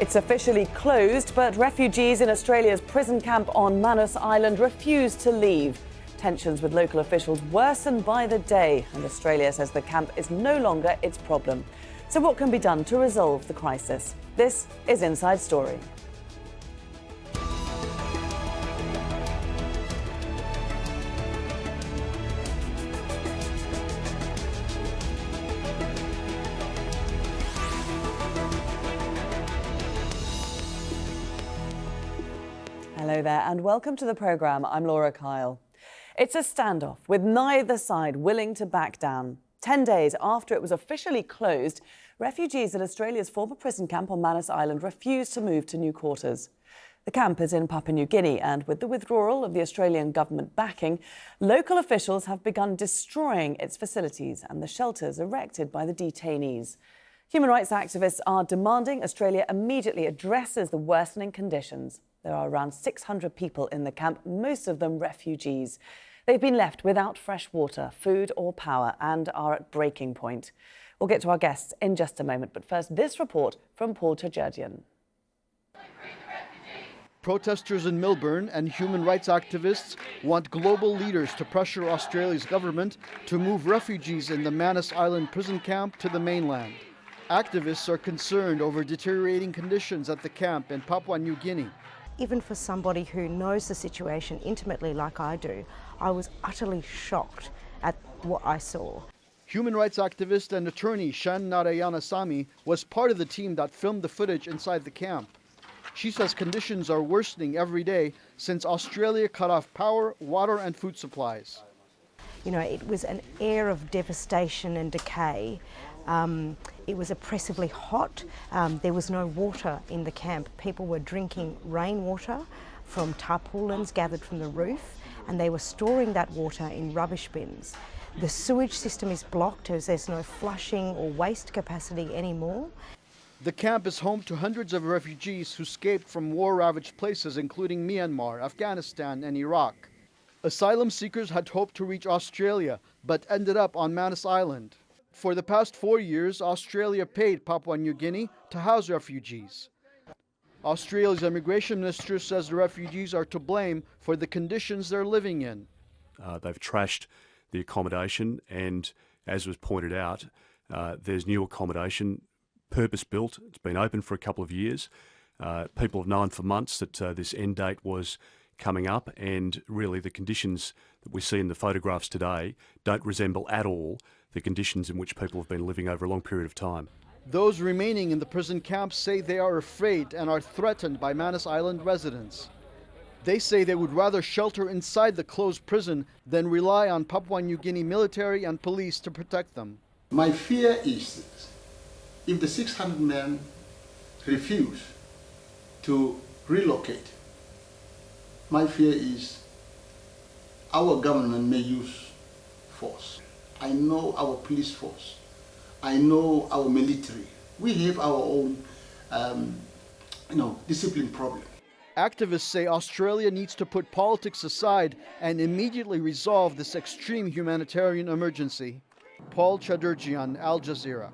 It's officially closed, but refugees in Australia's prison camp on Manus Island refuse to leave. Tensions with local officials worsen by the day, and Australia says the camp is no longer its problem. So what can be done to resolve the crisis? This is Inside Story. Hello there and welcome to the programme. I'm Laura Kyle. It's a standoff with neither side willing to back down. 10 days after it was officially closed, refugees at Australia's former prison camp on Manus Island refused to move to new quarters. The camp is in Papua New Guinea, and with the withdrawal of the Australian government backing, local officials have begun destroying its facilities and the shelters erected by the detainees. Human rights activists are demanding Australia immediately addresses the worsening conditions. There are around 600 people in the camp, most of them refugees. They've been left without fresh water, food or power and are at breaking point. We'll get to our guests in just a moment, but first this report from Paul Tajurdian. Protesters in Melbourne and human rights activists want global leaders to pressure Australia's government to move refugees in the Manus Island prison camp to the mainland. Activists are concerned over deteriorating conditions at the camp in Papua New Guinea. Even for somebody who knows the situation intimately like I do, I was utterly shocked at what I saw. Human rights activist and attorney Shan Narayanasamy was part of the team that filmed the footage inside the camp. She says conditions are worsening every day since Australia cut off power, water and food supplies. You know, it was an air of devastation and decay. It was oppressively hot. There was no water in the camp. People were drinking rainwater from tarpaulins gathered from the roof, and they were storing that water in rubbish bins. The sewage system is blocked as there's no flushing or waste capacity anymore. The camp is home to hundreds of refugees who escaped from war-ravaged places including Myanmar, Afghanistan and Iraq. Asylum seekers had hoped to reach Australia, but ended up on Manus Island. For the past 4 years, Australia paid Papua New Guinea to house refugees. Australia's immigration minister says the refugees are to blame for the conditions they're living in. They've trashed the accommodation, and as was pointed out, there's new accommodation, purpose-built. It's been open for a couple of years. People have known for months that this end date was coming up, and really the conditions that we see in the photographs today don't resemble at all the conditions in which people have been living over a long period of time. Those remaining in the prison camps say they are afraid and are threatened by Manus Island residents. They say they would rather shelter inside the closed prison than rely on Papua New Guinea military and police to protect them. My fear is this: if the 600 men refuse to relocate, my fear is our government may use force. I know our police force. I know our military. We have our own, discipline problem. Activists say Australia needs to put politics aside and immediately resolve this extreme humanitarian emergency. Paul Chadurjian, Al Jazeera.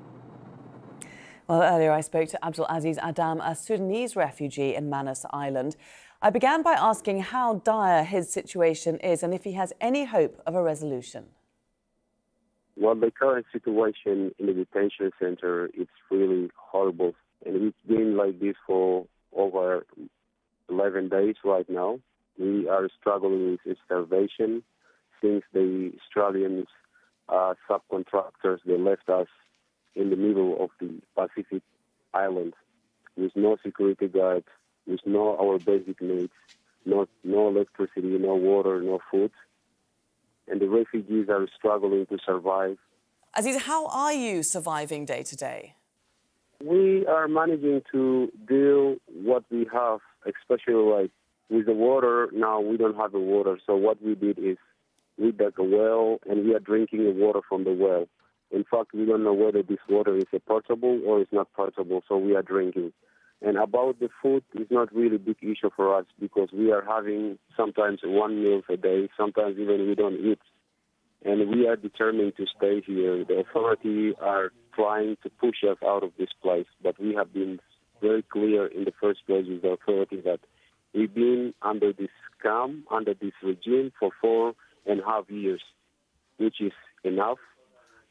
Well, earlier I spoke to Abdul Aziz Adam, a Sudanese refugee in Manus Island. I began by asking how dire his situation is and if he has any hope of a resolution. Well, the current situation in the detention center, it's really horrible. And it's been like this for over 11 days right now. We are struggling with starvation since the Australian subcontractors, they left us in the middle of the Pacific island with no security guard, with no our basic needs, no electricity, no water, no food. And the refugees are struggling to survive. Aziz, how are you surviving day to day? We are managing to deal what we have, especially like with the water. Now we don't have the water, so what we did is we dug a well and we are drinking the water from the well. In fact, we don't know whether this water is potable or it's not potable, so we are drinking. And about the food, it's not really a big issue for us because we are having sometimes one meal a day, sometimes even we don't eat. And we are determined to stay here. The authorities are trying to push us out of this place, but we have been very clear in the first place with the authorities that we've been under this scam, under this regime for 4.5 years, which is enough.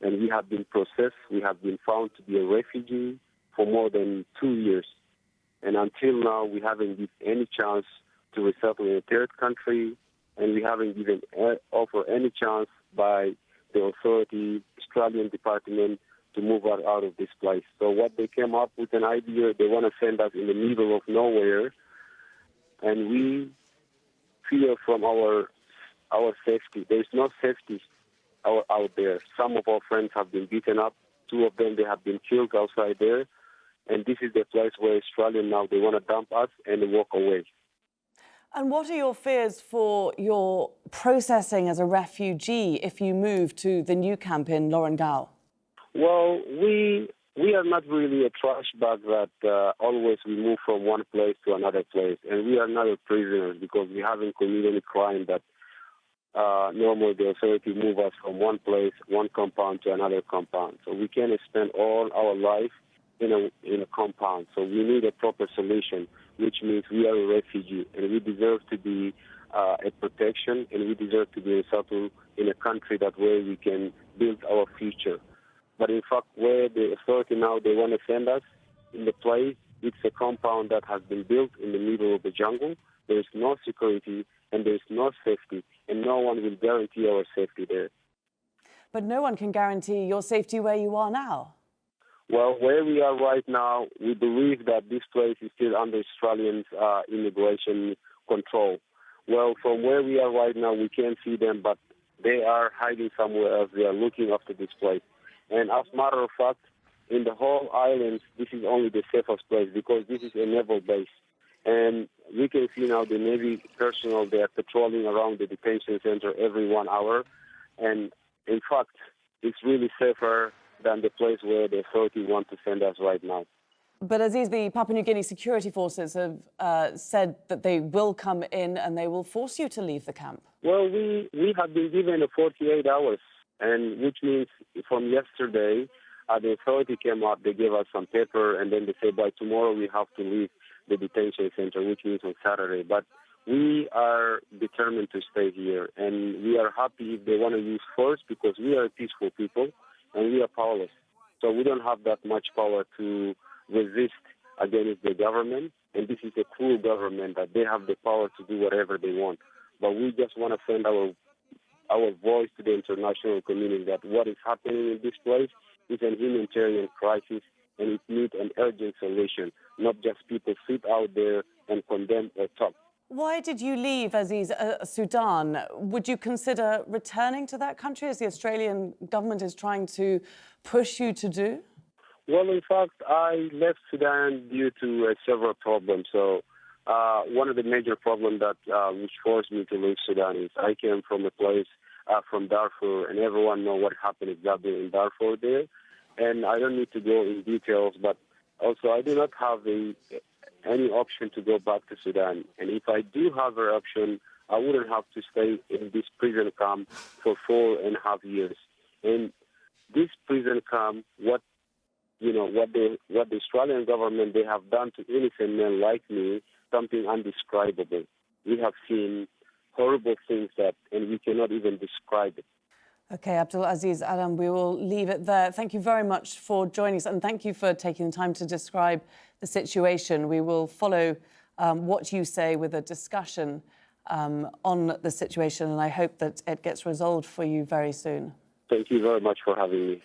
And we have been processed. We have been found to be a refugee for more than 2 years. And until now, we haven't given any chance to resettle in a third country, and we haven't given offer any chance by the authority, Australian department, to move us out of this place. So what they came up with an idea, they want to send us in the middle of nowhere, and we fear from our safety. There's no safety out there. Some of our friends have been beaten up. 2 of them, they have been killed outside there. And this is the place where Australians now, they want to dump us and walk away. And what are your fears for your processing as a refugee if you move to the new camp in Lorengau? Well, we are not really a trash bag that always we move from one place to another place. And we are not a prisoners because we haven't committed any crime that normally the authority move us from one place, one compound to another compound. So we can't spend all our life in a compound. So we need a proper solution, which means we are a refugee and we deserve to be a protection, and we deserve to be settled in a country that where we can build our future. But in fact, where the authority now, they want to send us in the place, it's a compound that has been built in the middle of the jungle. There is no security and there is no safety, and no one will guarantee our safety there. But no one can guarantee your safety where you are now. Well, where we are right now, we believe that this place is still under Australian immigration control. Well, from where we are right now, we can't see them, but they are hiding somewhere else. They are looking after this place. And as a matter of fact, in the whole island, this is only the safest place because this is a naval base. And we can see now the Navy personnel, they are patrolling around the detention center every 1 hour. And in fact, it's really safer than the place where the authority want to send us right now. But Aziz, the Papua New Guinea security forces have said that they will come in and they will force you to leave the camp. Well, we have been given 48 hours, and which means from yesterday, the authority came up, they gave us some paper, and then they said by tomorrow we have to leave the detention center, which means on Saturday. But we are determined to stay here, and we are happy if they want to use force because we are peaceful people and we are powerless. So we don't have that much power to resist against the government, and this is a cruel government that they have the power to do whatever they want. But we just want to send our voice to the international community that what is happening in this place is an humanitarian crisis, and it needs an urgent solution, not just people sit out there and condemn or talk. Why did you leave, Aziz, Sudan? Would you consider returning to that country as the Australian government is trying to push you to do? Well, in fact, I left Sudan due to several problems. So one of the major problems that which forced me to leave Sudan is I came from a place from Darfur, and everyone knows what happened exactly in Darfur there. And I don't need to go in details, but also I do not have any option to go back to Sudan. And if I do have an option, I wouldn't have to stay in this prison camp for 4.5 years. And this prison camp, what the Australian government, they have done to innocent men like me, something indescribable. We have seen horrible things and we cannot even describe it. OK, Abdul Aziz Adam, we will leave it there. Thank you very much for joining us, and thank you for taking the time to describe the situation. We will follow what you say with a discussion on the situation, and I hope that it gets resolved for you very soon. Thank you very much for having me.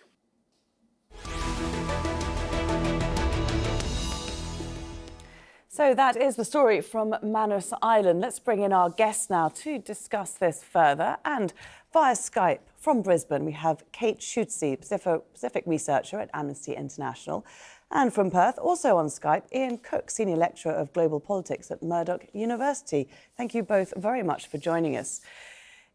So that is the story from Manus Island. Let's bring in our guests now to discuss this further. And via Skype from Brisbane, we have Kate Schutze, Pacific researcher at Amnesty International. And from Perth, also on Skype, Ian Cook, Senior Lecturer of Global Politics at Murdoch University. Thank you both very much for joining us.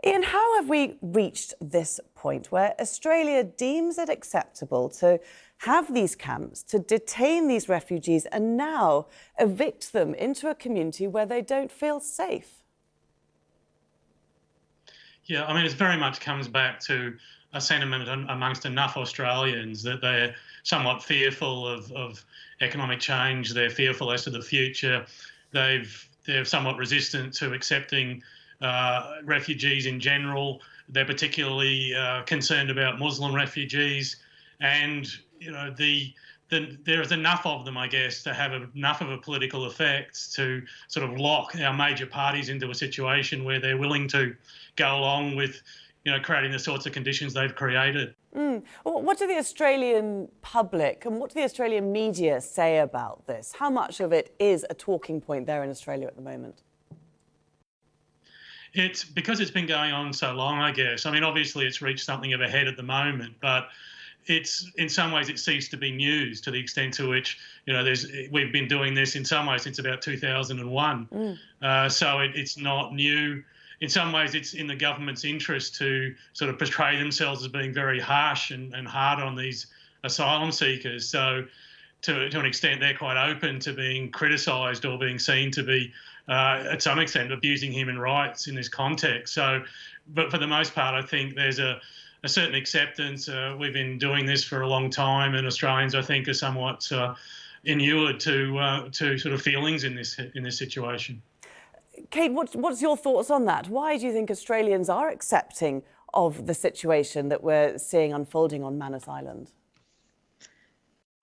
Ian, how have we reached this point where Australia deems it acceptable to have these camps, to detain these refugees and now evict them into a community where they don't feel safe? Yeah, I mean, it very much comes back to a sentiment amongst enough Australians that they're somewhat fearful of economic change. They're fearful as to the future. They're somewhat resistant to accepting refugees in general. They're particularly concerned about Muslim refugees, and there is enough of them, I guess, to have enough of a political effect to sort of lock our major parties into a situation where they're willing to go along with, creating the sorts of conditions they've created. Well, what do the Australian public and what do the Australian media say about this? How much of it is a talking point there in Australia at the moment? It's because it's been going on so long, I guess. I mean, obviously it's reached something of a head at the moment, but it's in some ways it ceased to be news to the extent to which we've been doing this in some ways since about 2001. So it's not new. In some ways, it's in the government's interest to sort of portray themselves as being very harsh and hard on these asylum seekers. So to an extent, they're quite open to being criticised or being seen to be, at some extent, abusing human rights in this context. So, but for the most part, I think there's a certain acceptance. We've been doing this for a long time, and Australians, I think, are somewhat inured to sort of feelings in this situation. Kate, what's your thoughts on that? Why do you think Australians are accepting of the situation that we're seeing unfolding on Manus Island?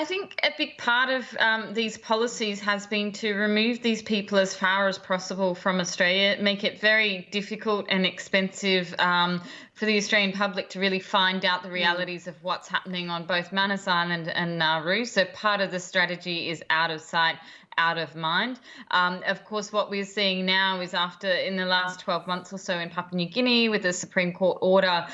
I think a big part of these policies has been to remove these people as far as possible from Australia, make it very difficult and expensive for the Australian public to really find out the realities of what's happening on both Manus Island and Nauru. So part of the strategy is out of sight, out of mind. Of course, what we're seeing now is in the last 12 months or so in Papua New Guinea, with the Supreme Court order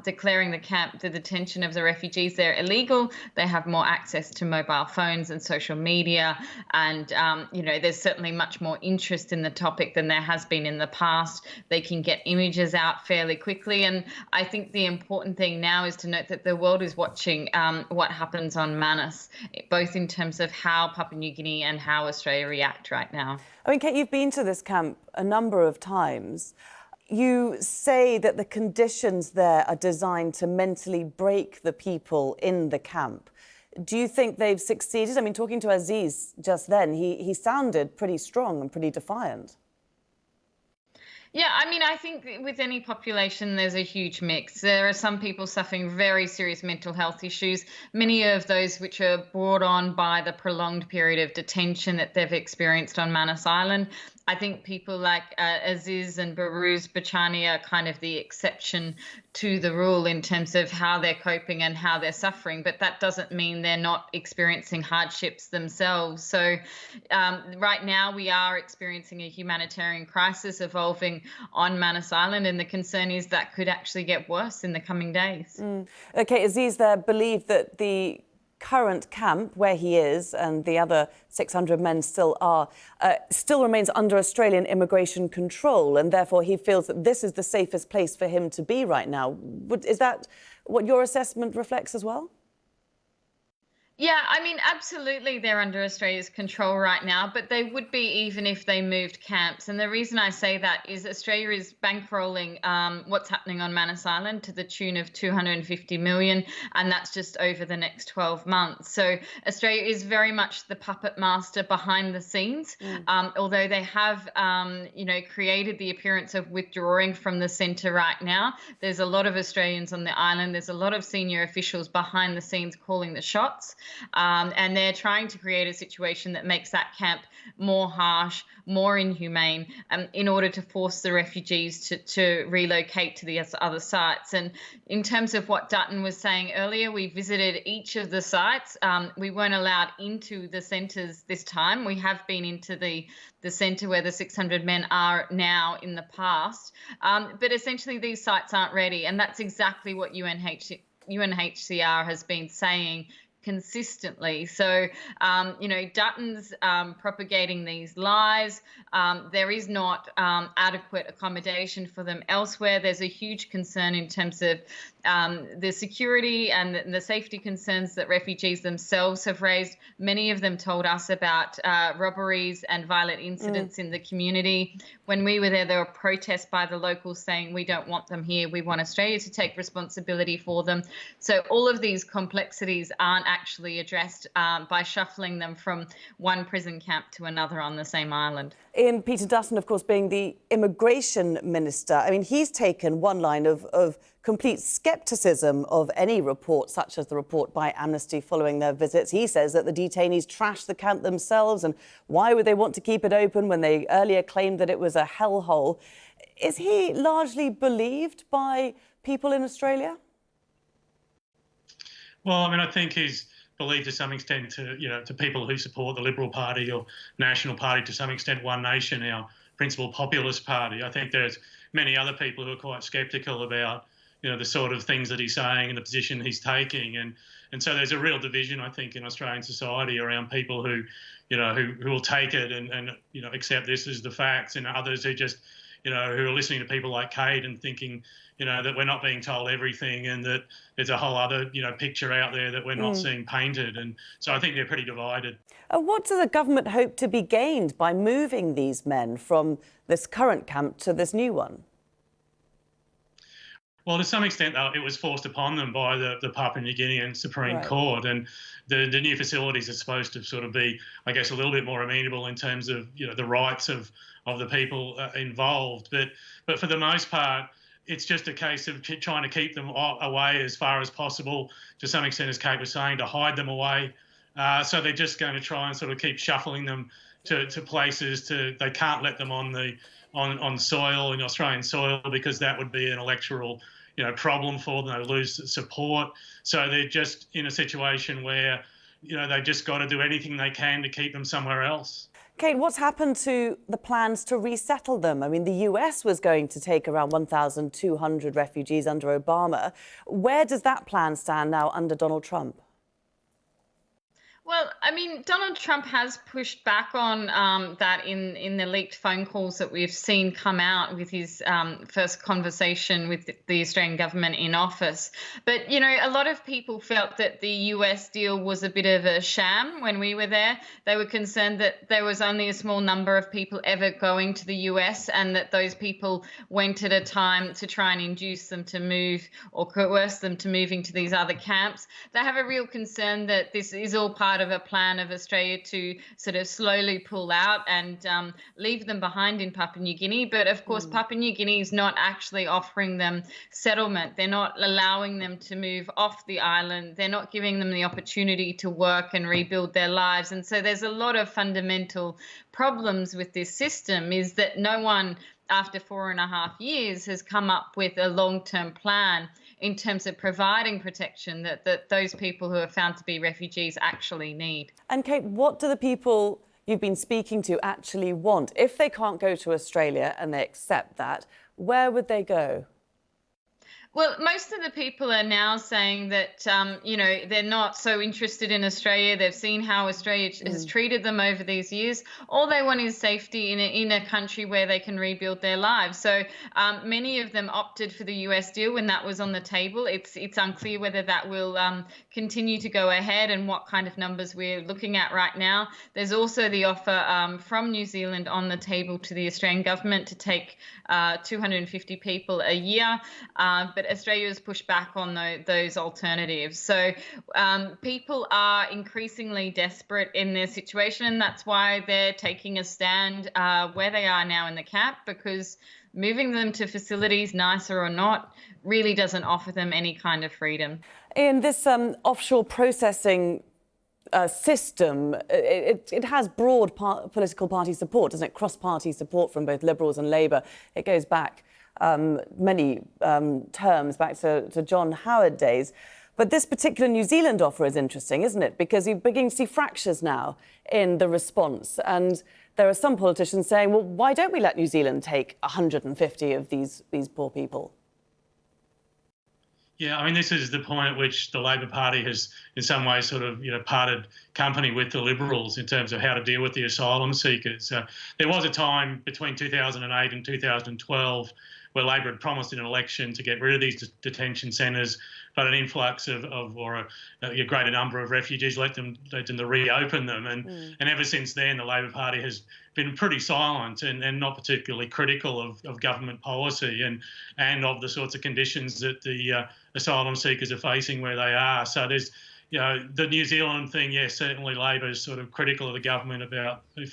declaring the detention of the refugees there illegal, they have more access to mobile phones and social media. And, there's certainly much more interest in the topic than there has been in the past. They can get images out fairly quickly. And I think the important thing now is to note that the world is watching what happens on Manus, both in terms of how Papua New Guinea and how Australia react right now. I mean, Kate, you've been to this camp a number of times. You say that the conditions there are designed to mentally break the people in the camp. Do you think they've succeeded? I mean, talking to Aziz just then, he sounded pretty strong and pretty defiant. Yeah, I mean, I think with any population, there's a huge mix. There are some people suffering very serious mental health issues, many of those which are brought on by the prolonged period of detention that they've experienced on Manus Island. I think people like Aziz and Baruz Bachani are kind of the exception to the rule in terms of how they're coping and how they're suffering, but that doesn't mean they're not experiencing hardships themselves. So right now we are experiencing a humanitarian crisis evolving on Manus Island, and the concern is that could actually get worse in the coming days. Okay, Aziz there believed that the current camp where he is and the other 600 men still remains under Australian immigration control, and therefore he feels that this is the safest place for him to be right now. Is that what your assessment reflects as well? Yeah, I mean, absolutely they're under Australia's control right now, but they would be even if they moved camps. And the reason I say that is Australia is bankrolling what's happening on Manus Island to the tune of $250 million, and that's just over the next 12 months. So Australia is very much the puppet master behind the scenes, although they have, created the appearance of withdrawing from the centre right now. There's a lot of Australians on the island. There's a lot of senior officials behind the scenes calling the shots. And they're trying to create a situation that makes that camp more harsh, more inhumane, in order to force the refugees to relocate to the other sites. And in terms of what Dutton was saying earlier, we visited each of the sites. We weren't allowed into the centres this time. We have been into the centre where the 600 men are now in the past. But essentially these sites aren't ready. And that's exactly what UNHCR has been saying consistently. So, Dutton's propagating these lies. There is not adequate accommodation for them elsewhere. There's a huge concern in terms of the security and the safety concerns that refugees themselves have raised. Many of them told us about robberies and violent incidents in the community. When we were there were protests by the locals saying, we don't want them here. We want Australia to take responsibility for them. So all of these complexities aren't actually addressed by shuffling them from one prison camp to another on the same island. In Peter Dutton, of course, being the immigration minister, I mean, he's taken one line of complete scepticism of any report, such as the report by Amnesty following their visits. He says that the detainees trashed the camp themselves, and why would they want to keep it open when they earlier claimed that it was a hellhole? Is he largely believed by people in Australia? Well, I mean, I think he's believed to some extent to people who support the Liberal Party or National Party, to some extent One Nation, our principal populist party. I think there's many other people who are quite sceptical about the sort of things that he's saying and the position he's taking, and so there's a real division, I think, in Australian society around people who will take it and accept this as the facts, and others who just who are listening to people like Kate and thinking that we're not being told everything, and that there's a whole other picture out there that we're not seeing painted. And so I think they're pretty divided. What does the government hope to be gained by moving these men from this current camp to this new one? Well, to some extent, it was forced upon them by the Papua New Guinean Supreme Court, and the new facilities are supposed to sort of be, I guess, a little bit more amenable in terms of the rights of the people involved. But for the most part, it's just a case of trying to keep them away as far as possible, to some extent, as Kate was saying, to hide them away. So they're just going to try and sort of keep shuffling them to places. They can't let them on soil, in Australian soil, because that would be an electoral problem for them. They lose support. So they're just in a situation where they've just got to do anything they can to keep them somewhere else. Kate, what's happened to the plans to resettle them? I mean, the US was going to take around 1,200 refugees under Obama. Where does that plan stand now under Donald Trump? Well, I mean, Donald Trump has pushed back on that in the leaked phone calls that we've seen come out with his first conversation with the Australian government in office. But, a lot of people felt that the US deal was a bit of a sham when we were there. They were concerned that there was only a small number of people ever going to the US, and that those people went at a time to try and induce them to move or coerce them to moving to these other camps. They have a real concern that this is all part of a plan of Australia to sort of slowly pull out and leave them behind in Papua New Guinea. But of course, Papua New Guinea is not actually offering them settlement. They're not allowing them to move off the island. They're not giving them the opportunity to work and rebuild their lives. And so there's a lot of fundamental problems with this system, is that no one after 4.5 years has come up with a long-term plan in terms of providing protection that those people who are found to be refugees actually need. And Kate, what do the people you've been speaking to actually want? If they can't go to Australia and they accept that, where would they go? Well, most of the people are now saying that, they're not so interested in Australia. They've seen how Australia has treated them over these years. All they want is safety in a country where they can rebuild their lives. So many of them opted for the US deal when that was on the table. It's unclear whether that will continue to go ahead and what kind of numbers we're looking at right now. There's also the offer from New Zealand on the table to the Australian government to take 250 people a year. But Australia has pushed back on those alternatives. So people are increasingly desperate in their situation, and that's why they're taking a stand where they are now in the camp, because moving them to facilities, nicer or not, really doesn't offer them any kind of freedom. In this offshore processing system, it has broad political party support, doesn't it? Cross-party support from both Liberals and Labour. It goes back many terms, back to John Howard days. But this particular New Zealand offer is interesting, isn't it? Because you're beginning to see fractures now in the response. And there are some politicians saying, well, why don't we let New Zealand take 150 of these poor people? Yeah, I mean, this is the point at which the Labor Party has, in some ways, sort of, parted company with the Liberals in terms of how to deal with the asylum seekers. There was a time between 2008 and 2012 where Labor had promised in an election to get rid of these detention centres, but an influx or a greater number of refugees led them to reopen them. And ever since then, the Labor Party has been pretty silent and not particularly critical of government policy and of the sorts of conditions that the asylum seekers are facing where they are. So there's, the New Zealand thing, yes, certainly Labor is sort of critical of the government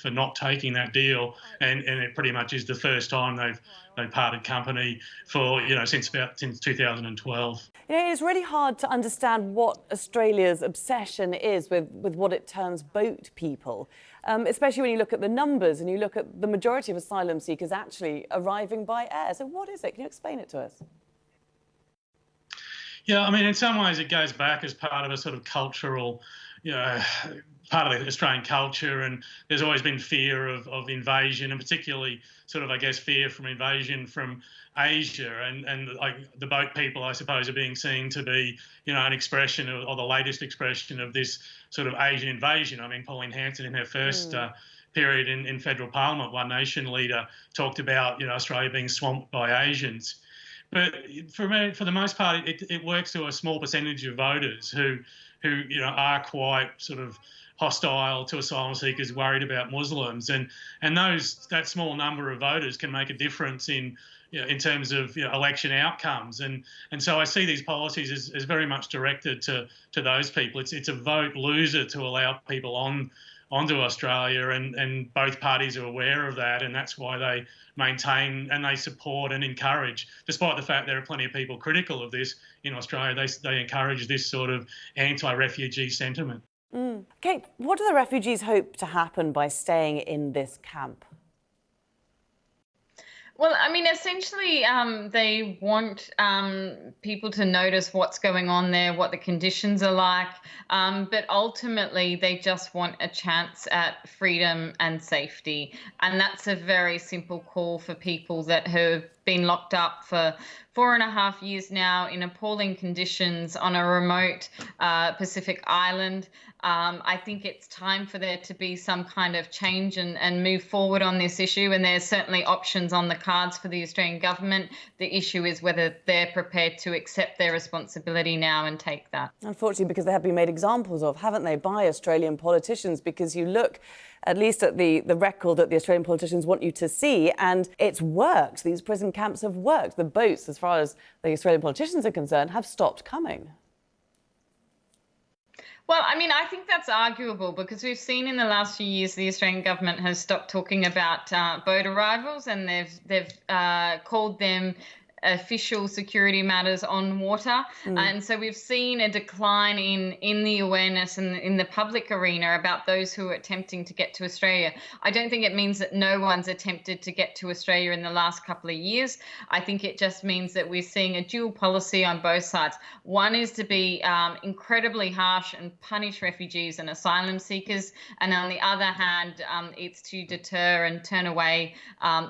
for not taking that deal, and it pretty much is the first time they've parted company for since 2012. It's really hard to understand what Australia's obsession is with what it terms boat people, especially when you look at the numbers and you look at the majority of asylum seekers actually arriving by air. So what is it? Can you explain it to us? Yeah, I mean, in some ways it goes back as part of a sort of cultural, part of the Australian culture, and there's always been fear of invasion, and particularly sort of, I guess, fear from invasion from Asia, and like the boat people, I suppose, are being seen to be, an expression or the latest expression of this sort of Asian invasion. I mean, Pauline Hanson in her first period in federal parliament, One Nation leader, talked about, Australia being swamped by Asians. But for the most part, it works to a small percentage of voters who are quite sort of hostile to asylum seekers, worried about Muslims, and that small number of voters can make a difference in terms of election outcomes, and so I see these policies as very much directed to those people. It's a vote loser to allow people onto Australia, and both parties are aware of that, and that's why they maintain and they support and encourage, despite the fact there are plenty of people critical of this in Australia, they encourage this sort of anti-refugee sentiment. Kate, what do the refugees hope to happen by staying in this camp? Well, I mean, essentially, they want people to notice what's going on there, what the conditions are like, but ultimately they just want a chance at freedom and safety. And that's a very simple call for people that have been locked up for 4.5 years now in appalling conditions on a remote Pacific island. I think it's time for there to be some kind of change and move forward on this issue. And there's certainly options on the cards for the Australian government. The issue is whether they're prepared to accept their responsibility now and take that. Unfortunately, because they have been made examples of, haven't they, by Australian politicians? Because you look at least at the record that the Australian politicians want you to see, and it's worked. These prison camps have worked. The boats, as far as the Australian politicians are concerned, have stopped coming. Well, I mean, I think that's arguable because we've seen in the last few years the Australian government has stopped talking about boat arrivals, and they've called them official security matters on water. And so we've seen a decline in the awareness and in the public arena about those who are attempting to get to Australia. I don't think it means that no one's attempted to get to Australia in the last couple of years. I think it just means that we're seeing a dual policy on both sides. One is to be incredibly harsh and punish refugees and asylum seekers, and on the other hand, it's to deter and turn away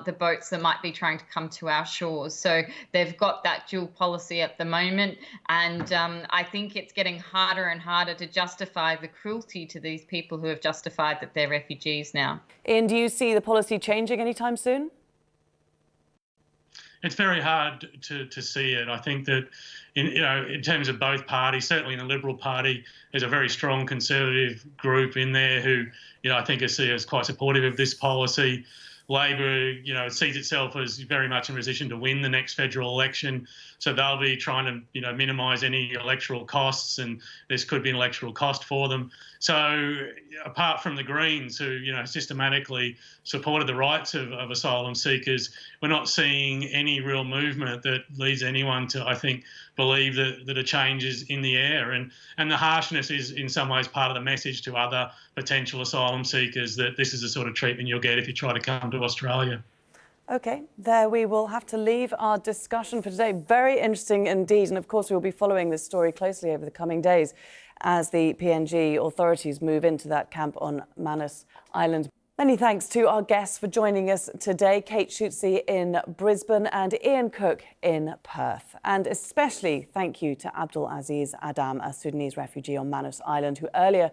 the boats that might be trying to come to our shores. So they've got that dual policy at the moment, and I think it's getting harder and harder to justify the cruelty to these people who have justified that they're refugees now. Ian, do you see the policy changing anytime soon? It's very hard to see it. I think that in terms of both parties, certainly in the Liberal Party, there's a very strong Conservative group in there who I think is quite supportive of this policy. Labor, sees itself as very much in a position to win the next federal election, so they'll be trying to, minimise any electoral costs, and this could be an electoral cost for them. So, apart from the Greens, who systematically supported the rights of asylum seekers, we're not seeing any real movement that leads anyone to, I think, believe that a change is in the air. And the harshness is in some ways part of the message to other potential asylum seekers that this is the sort of treatment you'll get if you try to come to Australia. OK, there we will have to leave our discussion for today. Very interesting indeed. And of course, we will be following this story closely over the coming days as the PNG authorities move into that camp on Manus Island. Many thanks to our guests for joining us today, Kate Schutze in Brisbane and Ian Cook in Perth. And especially thank you to Abdul Aziz Adam, a Sudanese refugee on Manus Island, who earlier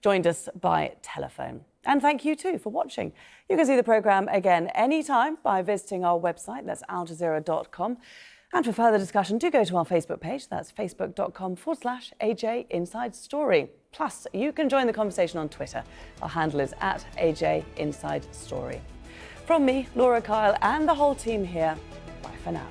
joined us by telephone. And thank you too for watching. You can see the programme again anytime by visiting our website, that's aljazeera.com. And for further discussion, do go to our Facebook page, that's facebook.com/AJ Inside Story. Plus, you can join the conversation on Twitter. Our handle is @AJ Inside Story. From me, Laura Kyle, and the whole team here, bye for now.